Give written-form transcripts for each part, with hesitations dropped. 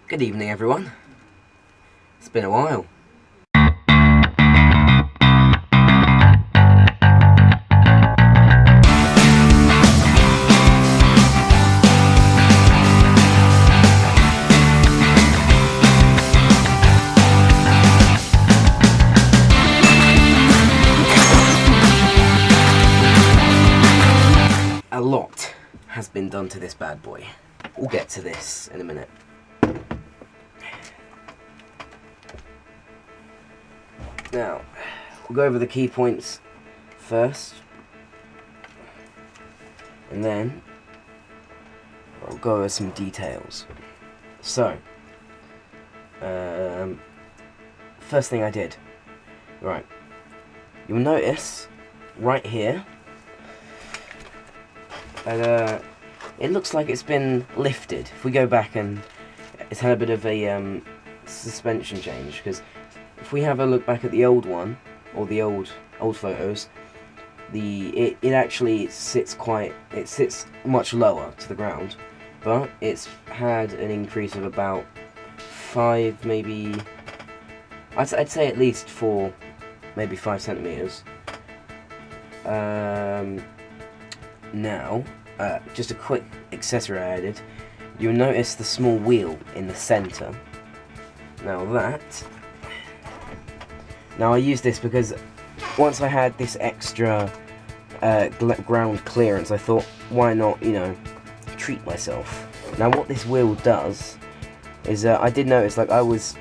Good evening, everyone. It's been a while. A lot has been done to this bad boy. We'll get to this in a minute. Now, we'll go over the key points first, and then I'll go over some details. So, first thing I did, right, you'll notice right here, and it looks like it's been lifted. If we go back, and it's had a bit of a suspension change, because if we have a look back at the old one, or the old photos, it actually sits much lower to the ground, but it's had an increase of about 5, maybe, I'd say at least 4, maybe 5 centimeters. Now, just a quick accessory I added. You'll notice the small wheel in the center. Now I use this because once I had this extra ground clearance, I thought, why not, treat myself. Now what this wheel does is, I did notice, like I was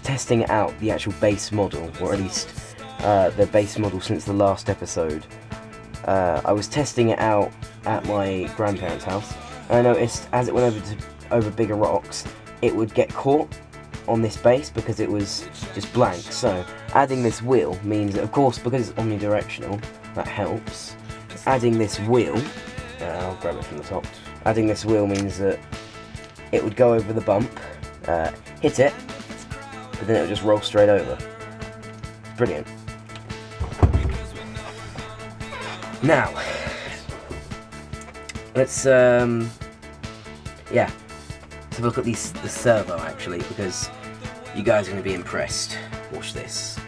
testing out the actual base model, or at least the base model since the last episode. I was testing it out at my grandparents' house, and I noticed as it went over bigger rocks, it would get caught on this base because it was just blank. So adding this wheel means that, of course, because it's omnidirectional, that helps. Adding this wheel, I'll grab it from the top. Adding this wheel means that it would go over the bump, hit it, but then it would just roll straight over. Brilliant. Now, let's have a look at the servo, actually, because you guys are going to be impressed. Watch this.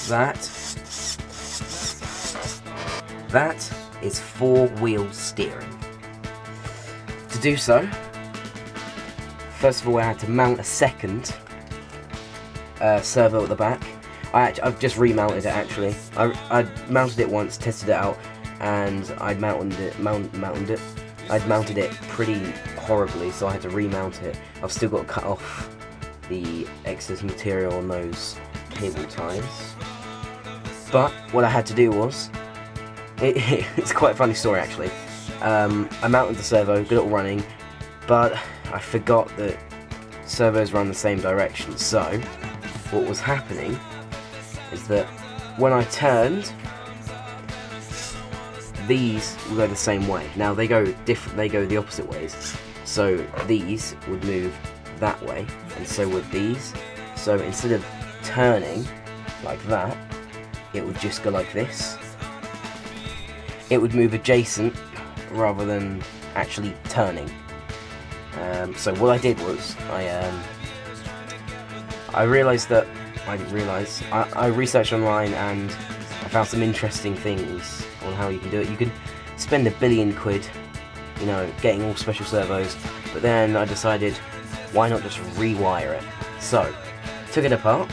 That is 4-wheel steering. To do so, first of all, I had to mount a second servo at the back. I've just remounted it, actually. I mounted it once, tested it out, and I'd mounted it pretty horribly, so I had to remount it. I've still got to cut off the excess material on those cable ties. But what I had to do was, it's quite a funny story, actually. I mounted the servo, got it all running, but I forgot that servos run the same direction. So what was happening is that when I turned, these will go the same way. Now they go the opposite ways. So these would move that way, and so would these. So instead of turning like that, it would just go like this. It would move adjacent rather than actually turning. So what I did was, I realised that, I researched online, and I found some interesting things on how you can do it. You can spend £1 billion, getting all special servos, but then I decided, why not just rewire it? So, took it apart,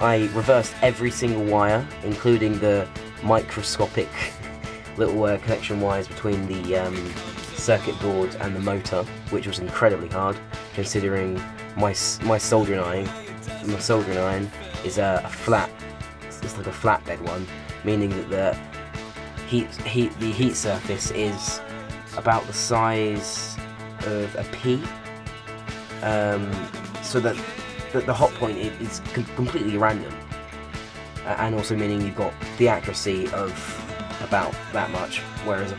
I reversed every single wire, including the microscopic little connection wires between the circuit board and the motor, which was incredibly hard, considering my soldering iron is a flat. It's like a flatbed one, meaning that the heat surface is about the size of a pea. So that the hot point is completely random, and also meaning you've got the accuracy of about that much, whereas a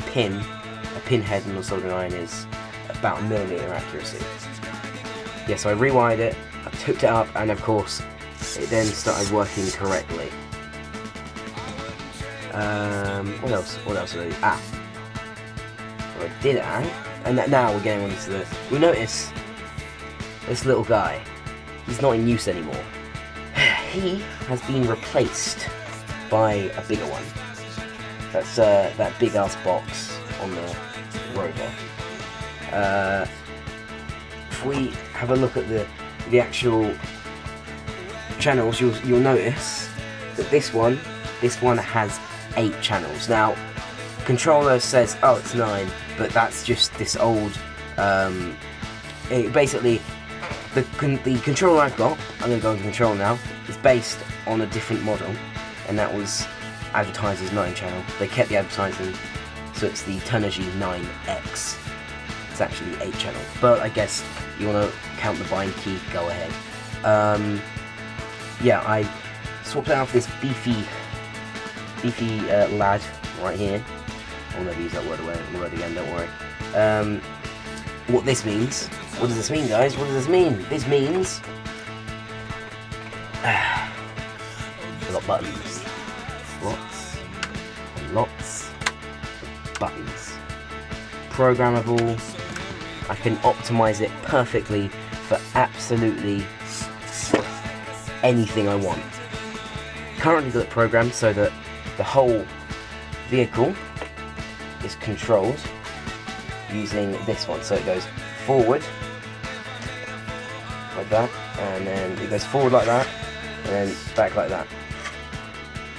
pinhead in a soldering iron is about 1mm accuracy. Yeah, so I rewired it, I hooked it up, and of course it then started working correctly. What else? What else did I do? Ah, what I did add, and now we're getting on to the. You'll notice this little guy. He's not in use anymore. He has been replaced by a bigger one. That's that big ass box on the Rover. If we have a look at the actual channels, you'll notice that this one has 8 channels. Now, controller says, oh, it's 9, but that's just this old. Basically, the controller I've got, I'm going to go into controller now, is based on a different model, and that was advertised as 9 channel. They kept the advertising, so it's the Tenergy 9X. It's actually 8 channel, but I guess you want to count the bind key, go ahead. Yeah, I swapped out for this beefy lad right here. I'll never use that word again, don't worry. What this means, what does this mean, guys? What does this mean? This means we've got buttons. Lots and lots of buttons. Programmable. I can optimize it perfectly for absolutely anything I want. Currently got it programmed so that the whole vehicle is controlled using this one. So it goes forward like that, and then it goes forward like that, and then back like that,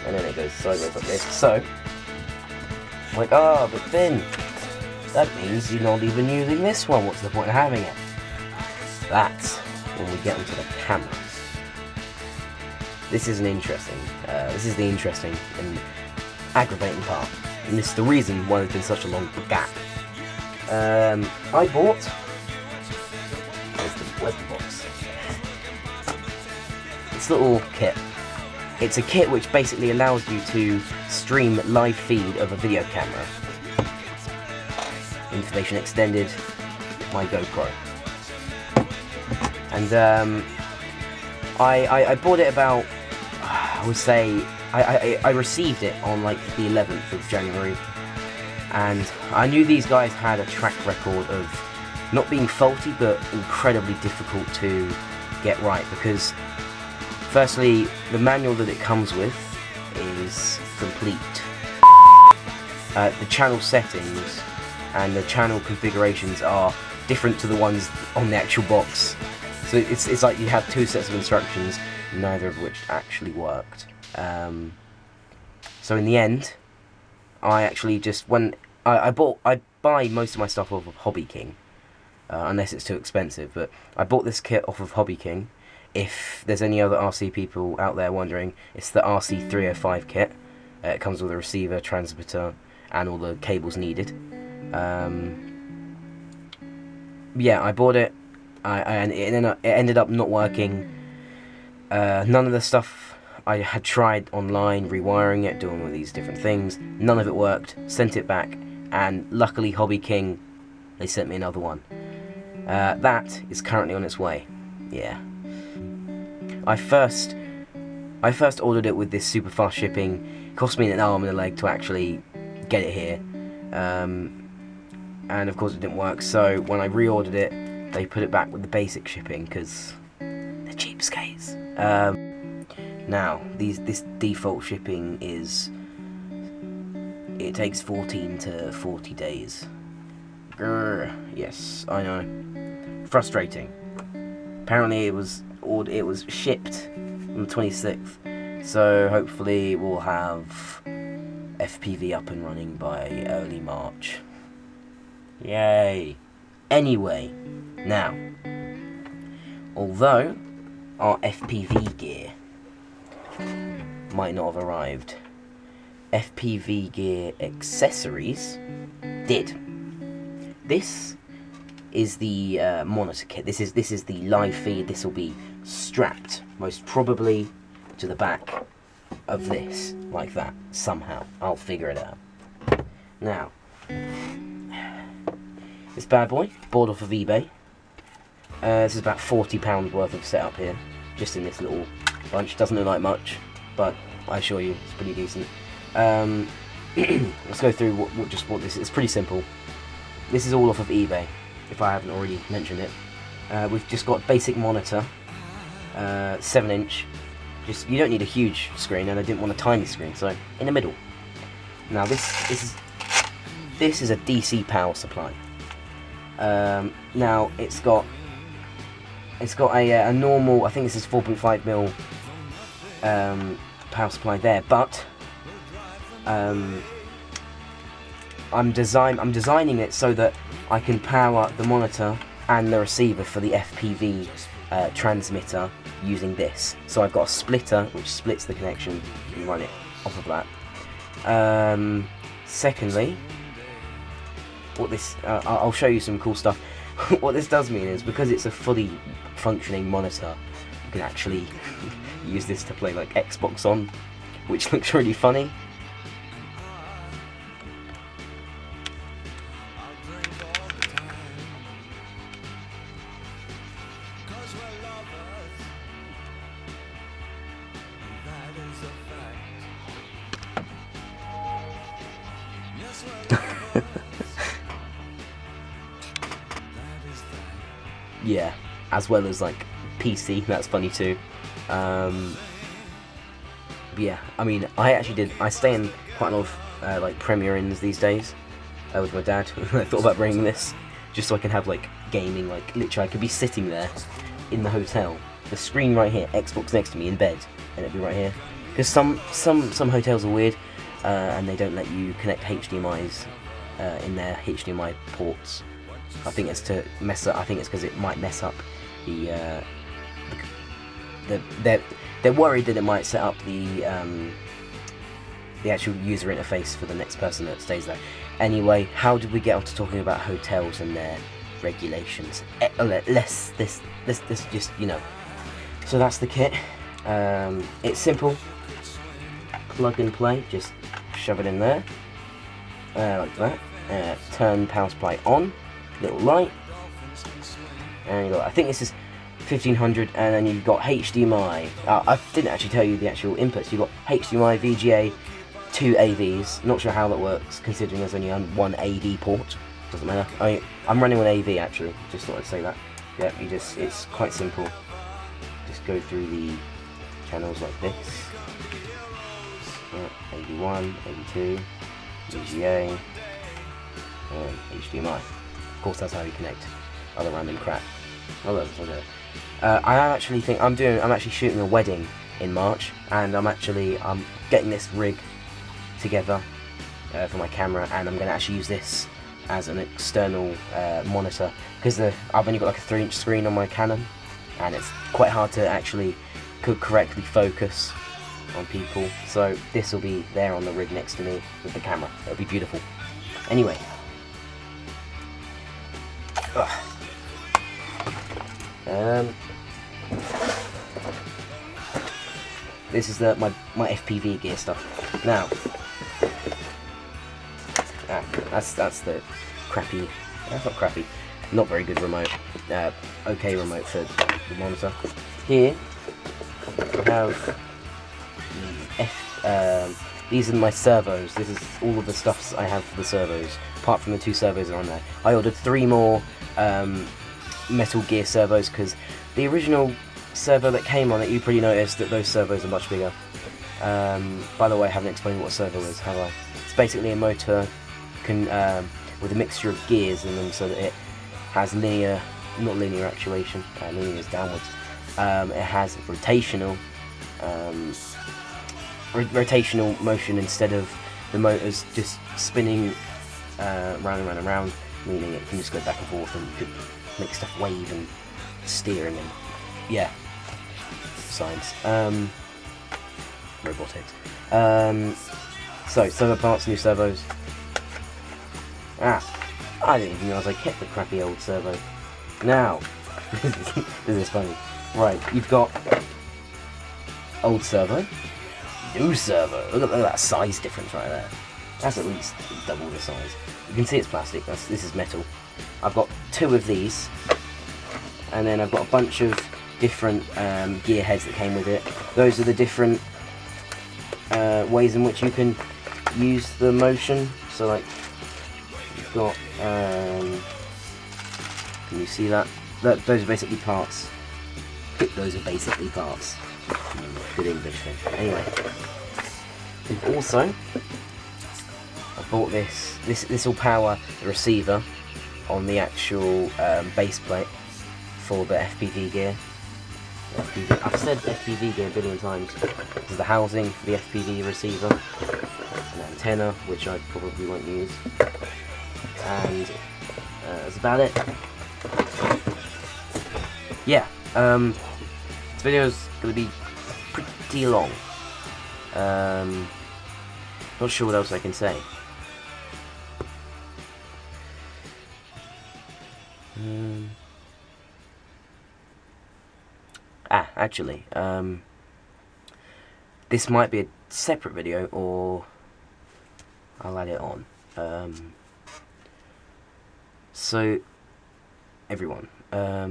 and then it goes sideways like this. So I'm like, but then that means you're not even using this one. What's the point of having it? That's when we get onto the camera. This is the interesting and aggravating part, and this is the reason why there's been such a long gap. I bought. Where's the box? This little kit. It's a kit which basically allows you to stream live feed of a video camera. Information extended, my GoPro. And I bought it about, I would say, I received it on like the 11th of January, and I knew these guys had a track record of not being faulty but incredibly difficult to get right, because firstly, the manual that it comes with is complete. The channel settings and the channel configurations are different to the ones on the actual box. So it's like you have 2 sets of instructions, neither of which actually worked. So in the end, I actually just, when I buy most of my stuff off of Hobby King, unless it's too expensive, but I bought this kit off of Hobby King. If there's any other RC people out there wondering, it's the RC305 kit. It comes with a receiver, transmitter, and all the cables needed. Yeah, I bought it, and it ended up not working. None of the stuff I had tried online, rewiring it, doing all these different things, none of it worked. Sent it back, and luckily Hobby King, they sent me another one. That is currently on its way. Yeah. I first ordered it with this super fast shipping. It cost me an arm and a leg to actually get it here. And of course it didn't work, so when I reordered it, they put it back with the basic shipping, because they're cheapskates. Now, this default shipping it takes 14 to 40 days. Grr, yes, I know. Frustrating. Apparently it was shipped on the 26th, so hopefully we'll have FPV up and running by early March. Yay! Anyway, now, although our FPV gear might not have arrived, FPV gear accessories did. This is the monitor kit. This is the live feed. This will be strapped most probably to the back of this, like that, somehow. I'll figure it out. Now, this bad boy, bought off of eBay. This is about £40 worth of setup here, just in this little bunch. Doesn't look like much, but I assure you, it's pretty decent. Let's go through what this is. It's pretty simple. This is all off of eBay, if I haven't already mentioned it. We've just got basic monitor, 7-inch. Just, you don't need a huge screen, and I didn't want a tiny screen, so in the middle. Now this is a DC power supply. Now it's got a normal, I think this is 4.5mm power supply there, but I'm designing it so that I can power the monitor and the receiver for the FPV transmitter using this. So I've got a splitter which splits the connection and run it off of that. Secondly, what this I'll show you some cool stuff. What this does mean is, because it's a fully functioning monitor, you can actually use this to play like Xbox on, which looks really funny. Yeah, as well as like PC, that's funny too. Yeah, I mean, I stay in quite a lot of like Premiere-ins these days with my dad. I thought about bringing this just so I can have like gaming, like literally I could be sitting there in the hotel, the screen right here, Xbox next to me in bed, and it'd be right here. Because some hotels are weird, and they don't let you connect HDMI's in their HDMI ports. I think it's to mess up. I think it's because it might mess up they're worried that it might set up the actual user interface for the next person that stays there. Anyway, how did we get on to talking about hotels and their regulations? Let's just, you know. So that's the kit. It's simple. Plug and play. Just shove it in there, like that. Turn power supply on. Little light, and you got, I think this is 1500, and then you've got HDMI. I didn't actually tell you the actual inputs. You've got HDMI, VGA, 2 AVs. Not sure how that works, considering there's only one AV port. Doesn't matter. I'm running on AV actually. Just thought I'd say that. Yeah, it's quite simple. Just go through the channels like this. Yeah, AV1, AV2, VGA, and HDMI. Of course, that's how you connect other random crap. Oh, that's okay. I'm actually shooting a wedding in March, and I'm getting this rig together for my camera, and I'm going to actually use this as an external monitor, because I've only got like a 3-inch screen on my Canon, and it's quite hard to actually correctly focus on people. So this will be there on the rig next to me with the camera. It'll be beautiful. Anyway. This is my FPV gear stuff. Now, that's the crappy. That's not crappy. Not very good remote. Okay remote for the monitor. Here I have these are my servos. This is all of the stuff I have for the servos. Apart from the 2 servos that are on there. I ordered 3 more Metal Gear servos, because the original servo that came on it, you probably noticed that those servos are much bigger. By the way, I haven't explained what a servo is, have I? It's basically a motor with a mixture of gears in them, so that it has not linear actuation, linear is downwards. It has rotational motion instead of the motors just spinning round and round, meaning it can just go back and forth and you could make stuff wave and steering and yeah, science, robotics. So servo parts, new servos. I didn't even realise I kept the crappy old servo. Now, this is funny. Right, you've got old servo, new servo. Look at that size difference right there. That's at least double the size. You can see it's plastic. This is metal. I've got 2 of these, and then I've got a bunch of different gear heads that came with it. Those are the different ways in which you can use the motion. So like, you've got, can you see that? Those are basically parts. Those are basically parts. Good English thing. Anyway, and also, I bought this. This will power the receiver on the actual base plate for the FPV gear. I've said FPV gear a billion times. This is the housing for the FPV receiver, an antenna, which I probably won't use, and that's about it. Yeah, this video is going to be pretty long. Not sure what else I can say. Actually, this might be a separate video, or I'll add it on. So, everyone, I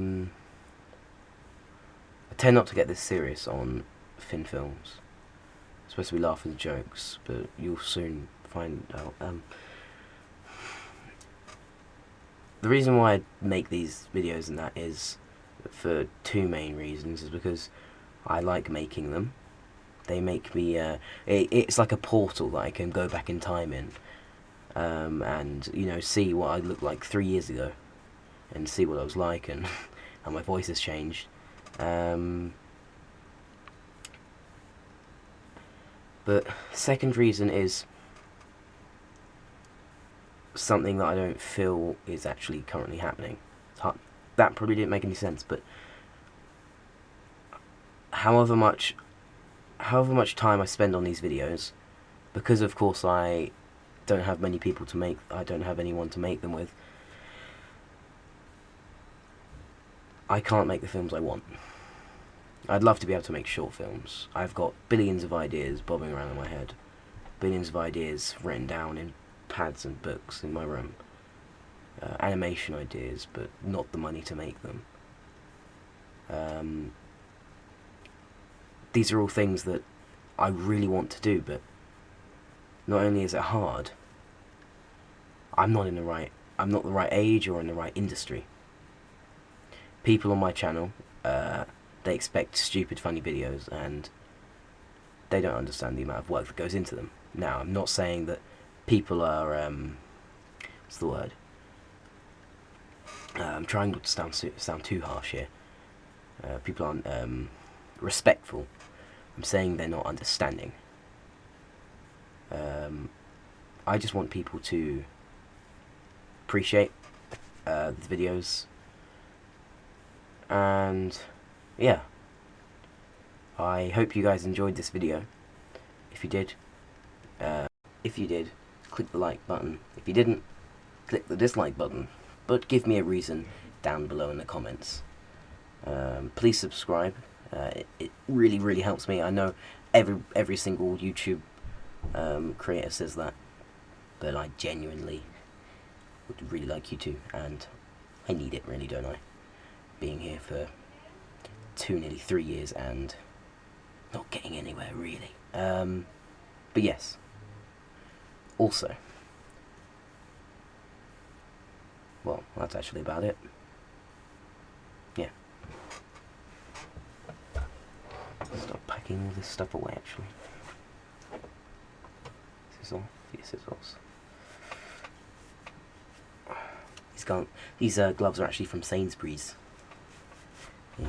tend not to get this serious on Finn Films. It's supposed to be laughing jokes, but you'll soon find out. The reason why I make these videos and that is for two main reasons. Is because I like making them. They make me, it's like a portal that I can go back in time in, and, you know, see what I looked like 3 years ago, and see what I was like, and how my voice has changed. But second reason is something that I don't feel is actually currently happening. That probably didn't make any sense, but however much time I spend on these videos, because of course I don't have many people to make, I don't have anyone to make them with, I can't make the films I want. I'd love to be able to make short films. I've got billions of ideas bobbing around in my head. Billions of ideas written down in pads and books in my room. Animation ideas, but not the money to make them. These are all things that I really want to do, but not only is it hard, I'm not the right age or in the right industry. People on my channel, they expect stupid funny videos, and they don't understand the amount of work that goes into them. Now, I'm not saying that people are, what's the word? I'm trying not to sound too harsh here. People aren't respectful. I'm saying they're not understanding. I just want people to appreciate the videos, and yeah, I hope you guys enjoyed this video. If you did, click the like button. If you didn't, click the dislike button. But give me a reason down below in the comments. Please subscribe. It really helps me. I know every single YouTube creator says that, but I genuinely would really like you to, and I need it, really, don't I? Being here for nearly 3 years and not getting anywhere, really. But yes. Also, well, that's actually about it. Yeah. Stop packing all this stuff away, actually. Scissors. Yeah, scissors. These gloves are actually from Sainsbury's. Yeah.